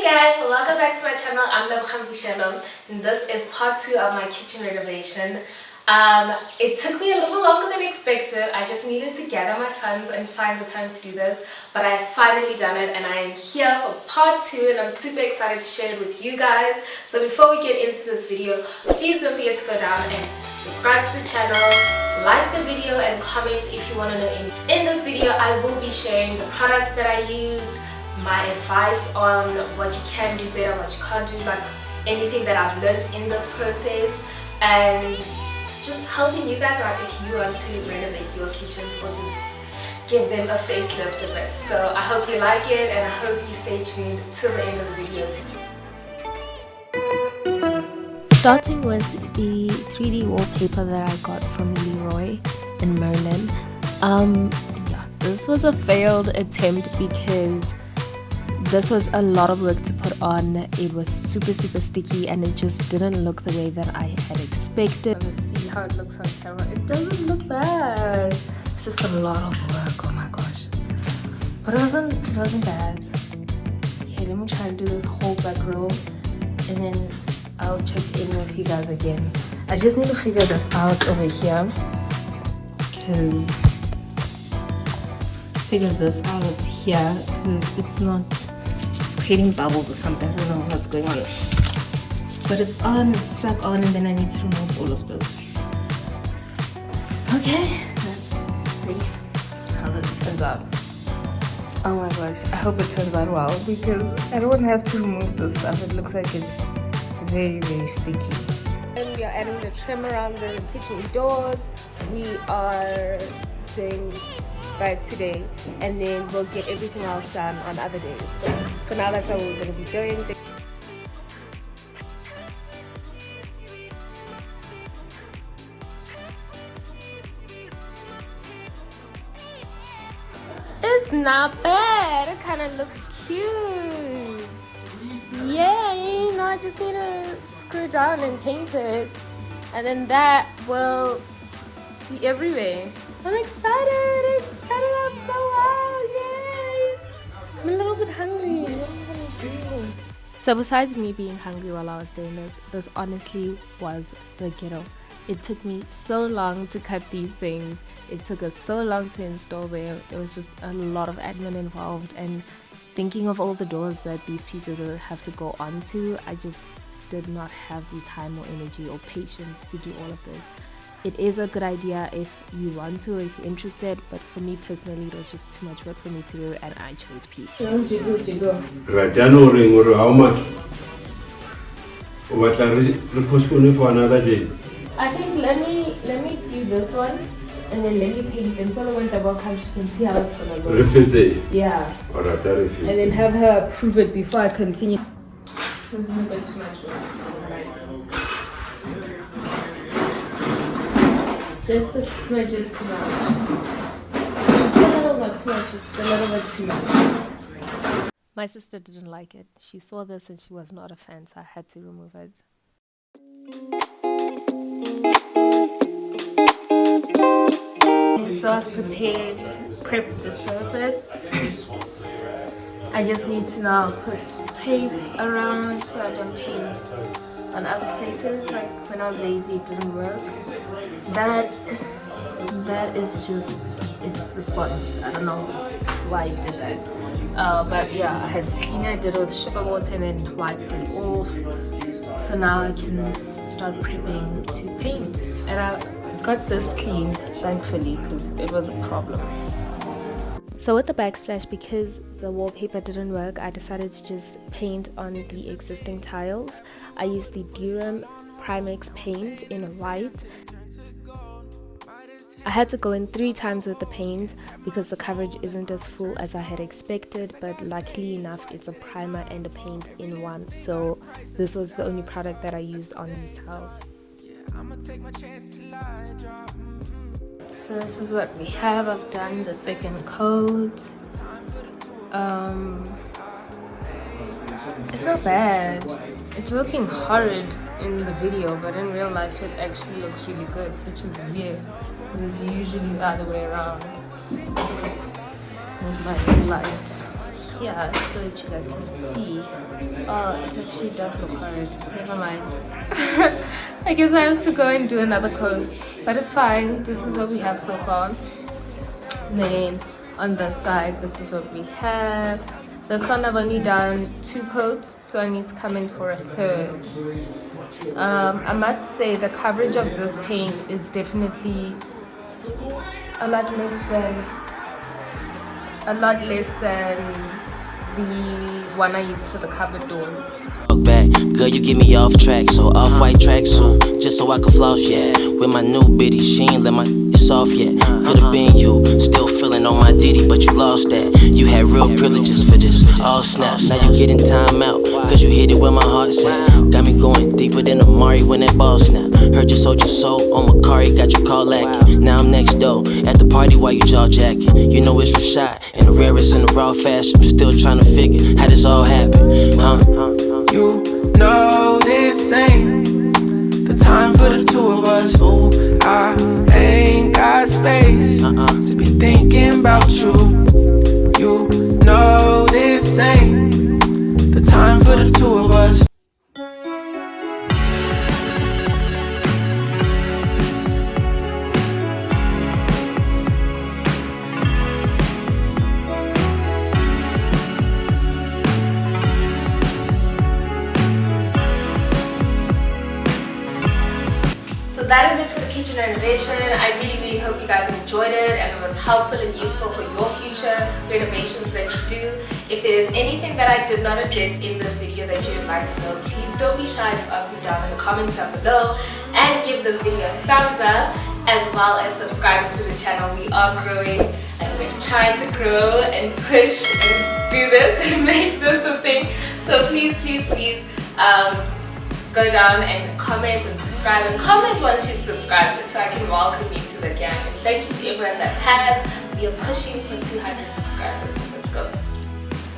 Hey guys, welcome back to my channel. I'm Shalom, and this is part 2 of my kitchen renovation. It took me a little longer than expected. I just needed to gather my funds and find the time to do this, but I finally done it and I am here for part 2 and I'm super excited to share it with you guys. So before we get into this video, please don't forget to go down and subscribe to the channel, like the video and comment if you want to know anything. In this video, I will be sharing the products that I used, my advice on what you can do better, what you can't do, like anything that I've learned in this process, and just helping you guys out if you want to renovate your kitchens or just give them a facelift a bit. So I hope you like it and I hope you stay tuned till the end of the video. Starting with the 3D wallpaper that I got from Leroy in Merlin. Yeah, this was a failed attempt because this was a lot of work to put on. It was super sticky and it just didn't look the way that I had expected. Let's see how it looks on camera. It doesn't look bad. It's just a lot of work, oh my gosh. But it wasn't bad. Okay, let me try and do this whole back row and then I'll check in with you guys again. I just need to figure this out over here because it's creating bubbles or something. I don't know what's going on, but it's stuck on, and then I need to remove all of this. Okay, let's see how this turns out. Oh my gosh, I hope it turns out well because I don't have to remove this stuff. It looks like it's very sticky. And we are adding the trim around the kitchen doors. We are doing right today, and then we'll get everything else done on other days, but for now that's how we're going to be doing. It's not bad. It kind of looks cute. Yeah, you know, I just need to screw down and paint it, and then that will be everywhere. I'm excited! It's turning out so well! Yay! I'm a little bit hungry. What am I gonna do? So besides me being hungry while I was doing this honestly was the ghetto. It took me so long to cut these things. It took us so long to install them. It was just a lot of admin involved, and thinking of all the doors that these pieces would have to go onto, I just did not have the time or energy or patience to do all of this. It is a good idea if you want to, if you're interested, but for me personally, it was just too much work for me to do, and I chose peace. Right, how much? What are we postponing for another day? I think let me do this one, and then let me paint them so that when the work comes, you can see how it's gonna look. Refits it? Yeah. Alright, that refits. And then have her approve it before I continue. This is a bit too much work. Just a smidgen too much. It's a little bit too much, just a little bit too much. My sister didn't like it. She saw this and she was not a fan, so I had to remove it. So I've prepped the surface. I just need to now put tape around so I don't paint on other spaces. Like when I was lazy, it didn't work. That is just, it's the sponge. I don't know why I did that. But yeah, I had to clean it. I did it with sugar water and then wiped it off. So now I can start prepping to paint. And I got this cleaned, thankfully, because it was a problem. So with the backsplash, because the wallpaper didn't work, I decided to just paint on the existing tiles. I used the Durham Primex paint in white. I had to go in 3 times with the paint because the coverage isn't as full as I had expected, but luckily enough it's a primer and a paint in one, so this was the only product that I used on these tiles. So this is what we have. I've done the second coat. It's not bad. It's looking horrid in the video, but in real life it actually looks really good, which is weird because it's usually the other way around. With my light here so that you guys can see. Oh, it actually does look hard. Never mind. I guess I have to go and do another coat, but it's fine. This is what we have so far. Then on the side, this is what we have. This one I've only done 2 coats, so I need to come in for a third. I must say the coverage of this paint is definitely a lot less than the one I use for the cupboard doors. Back, girl, you get me off track, so off-white tracksuit, just so I can floss, yeah. With my new biddy, she ain't let my soft yet. Could've been you, still feeling on my ditty, but you lost that. You had real privileges for this, all snap. Now you getting time out, cause you hit it where my heart's at. Got me going deeper than Amari when that ball snap. Heard you sold your soul on Macari, got you call lacking. Now I'm next door, at the party while you jaw jacking. You know it's Rashad, and the rarest in the raw fashion. I'm still trying to figure how this all happened, huh? You know this ain't the time for the two of us. Ooh, I ain't got space to be thinking about you. You know this ain't the time for the two of us. So that is it for the kitchen renovation. I really hope you guys enjoyed it and it was helpful and useful for your future renovations that you do. If there's anything that I did not address in this video that you would like to know, please don't be shy to ask me down in the comments down below, and give this video a thumbs up, as well as subscribing to the channel. We are growing and we're trying to grow and push and do this and make this a thing. So please go down and comment and subscribe, and comment once you've subscribed so I can welcome you to the gang. And thank you to everyone that has. We are pushing for 200 subscribers.